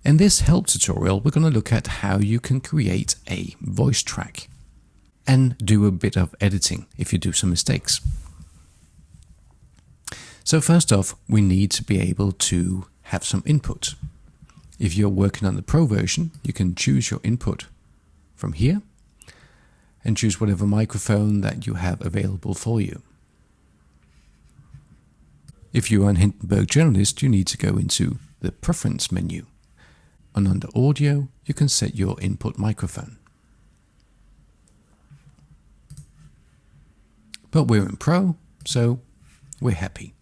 In this help tutorial, we're going to look at how you can create a voice track and do a bit of editing if you do some mistakes. So first off, we need to be able to have some input. If you're working on the Pro version, you can choose your input from here and choose whatever microphone that you have available for you. If you are an Hindenburg journalist, you need to go into the preference menu, and under audio you can set your input microphone. But we're in Pro, so we're happy.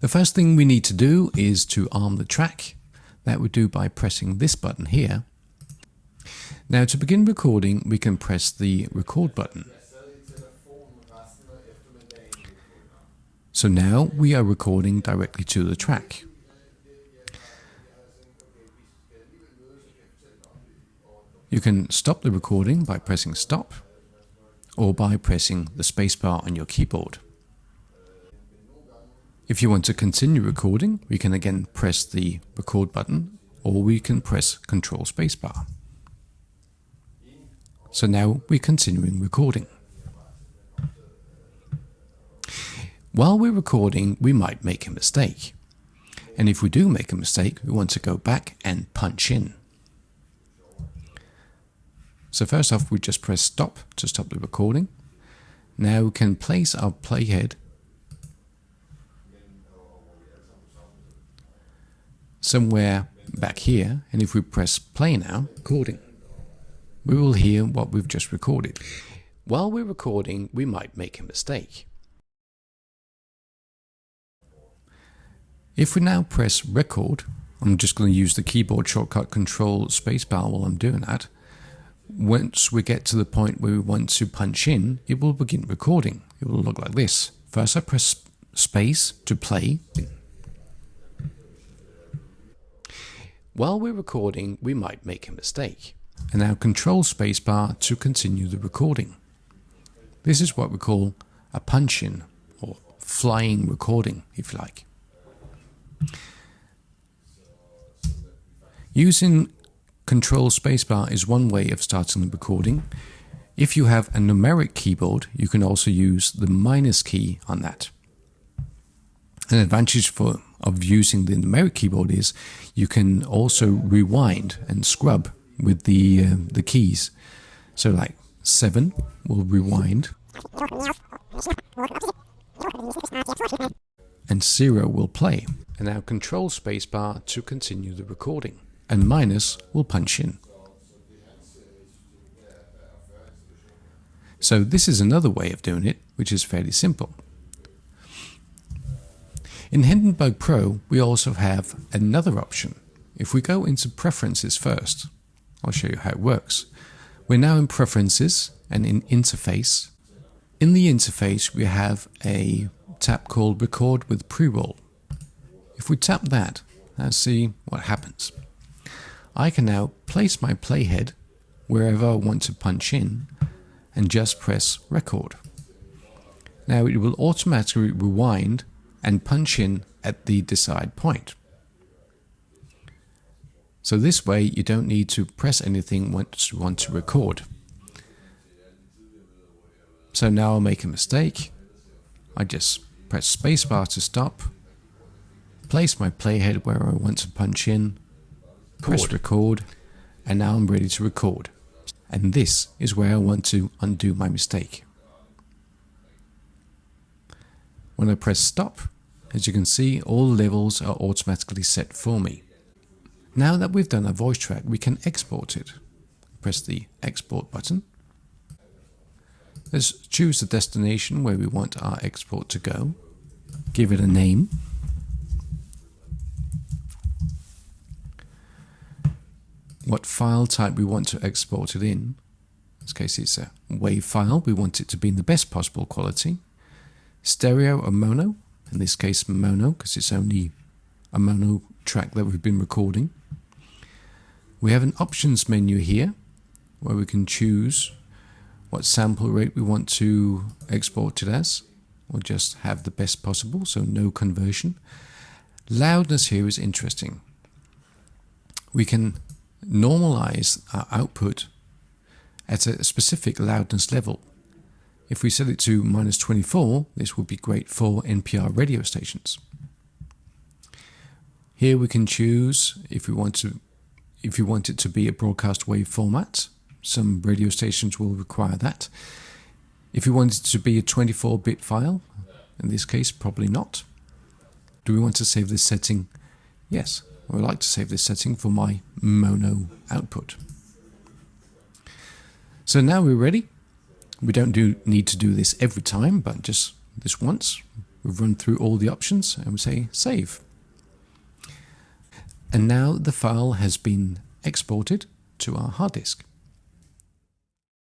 The first thing we need to do is to arm the track. That we do by pressing this button here. Now to begin recording, we can press the record button. So now we are recording directly to the track. You can stop the recording by pressing stop or by pressing the spacebar on your keyboard. If you want to continue recording, we can again press the record button or we can press Control spacebar. So now we're continuing recording. While we're recording, we might make a mistake. And if we do make a mistake, we want to go back and punch in. So first off, we just press stop to stop the recording. Now we can place our playhead somewhere back here, and if we press play now, recording, we will hear what we've just recorded. While we're recording, we might make a mistake. If we now press record, I'm just going to use the keyboard shortcut Control spacebar while I'm doing that. Once we get to the point where we want to punch in, it will begin recording. It will look like this. First I press space to play. While we're recording, we might make a mistake. And now Control spacebar to continue the recording. This is what we call a punch-in, or flying recording, if you like. Using Control spacebar is one way of starting the recording. If you have a numeric keyboard, you can also use the minus key on that. An advantage of using the numeric keyboard is you can also rewind and scrub with the keys. So like 7 will rewind and 0 will play. And now Control spacebar to continue the recording, and minus will punch in. So this is another way of doing it, which is fairly simple. In Hindenburg Pro, we also have another option. If we go into Preferences first, I'll show you how it works. We're now in Preferences and in Interface. In the interface, we have a tab called Record with Pre-roll. If we tap that, let's see what happens. I can now place my playhead wherever I want to punch in and just press record. Now it will automatically rewind and punch in at the desired point. So this way you don't need to press anything once you want to record. So now I'll make a mistake. I just press spacebar to stop, place my playhead where I want to punch in, press record, and now I'm ready to record. And this is where I want to undo my mistake. When I press stop, as you can see, all levels are automatically set for me. Now that we've done our voice track, we can export it. Press the export button. Let's choose the destination where we want our export to go. Give it a name. What file type we want to export it in. In this case it's a WAV file. We want it to be in the best possible quality. Stereo or mono. In this case mono, because it's only a mono track that we've been recording. We have an options menu here where we can choose what sample rate we want to export it as, or just have the best possible, so no conversion. Loudness here is interesting. we can normalize our output at a specific loudness level. If we set it to -24, this would be great for NPR radio stations. Here we can choose if we want it to be a broadcast wave format. Some radio stations will require that. If we want it to be a 24-bit file, in this case probably not. Do we want to save this setting? Yes, I would like to save this setting for my mono output. So now we're ready. We don't need to do this every time, but just this once. We've run through all the options and we say save. And now the file has been exported to our hard disk.